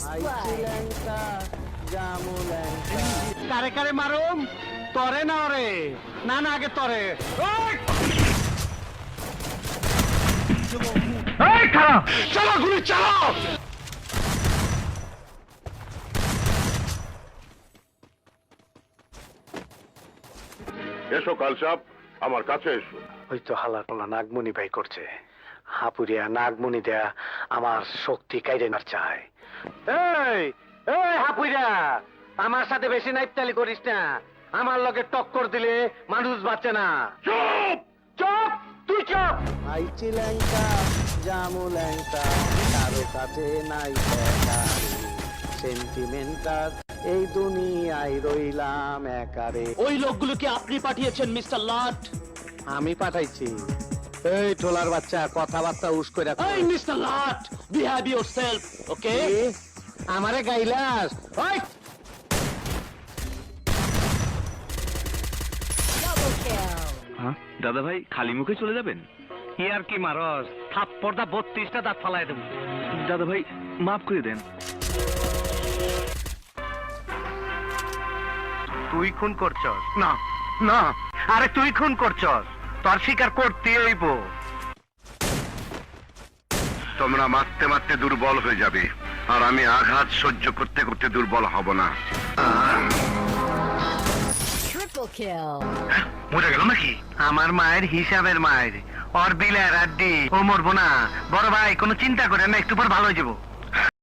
First blood. কারে কারে মারুম তরে না রে না না আগে তরে এই খারাপ চলো গুলি চালো এসো কালসাপ আমার কাছে এসো। ওই তো হালার পালা নাগমণি ভাই করছে হাপুরিয়া নাগমণি দেয়া আমার শক্তি কাইরে না চায় এই এই হাপুরিয়া আমার সাথে বেশি নাইপতালি করিস না আমার লগে টক্কর দিলে মানুষ বাঁচে না চুপ! চুপ তুই চুপ আইছি ল্যাংটা জামু ল্যাংটা কারো কাছে নাই সেন্টিমেন্টাল এই দুনিয়ায় রইলাম একারে। ওই লোকগুলোকে আপনি পাঠিয়েছেন মিস্টার লাট। আমি পাঠাইছি। এই ঠোলার বাচ্চা কথাবার্তা উস করে রাখ। এই মিস্টার লাট, বিহেভ ইয়োরসেলফ, ওকে? আমারে গাইলাস ওই দাদা ভাই খালি মুখে চলে যাবেন? কি আর কি মারস থাপ্পড়টা 32টা দাঁত ফালাই দেব দাদা ভাই মাফ করে দেন। তুই খুন করছস না না আরে তুই খুন করছস তোর স্বীকার করতে হইব তোমরা মারতে মারতে দুর্বল হয়ে যাবে আর আমি আঘাত সহ্য করতে করতে দুর্বল হব না। Triple kill. মরে গেল নাকি আমার মায়ের হিসাবের মায়ের ওর বিলের আড্ডি ও মরবো না বড় ভাই কোনো চিন্তা করে না একটু পর ভালো হয়ে যাবো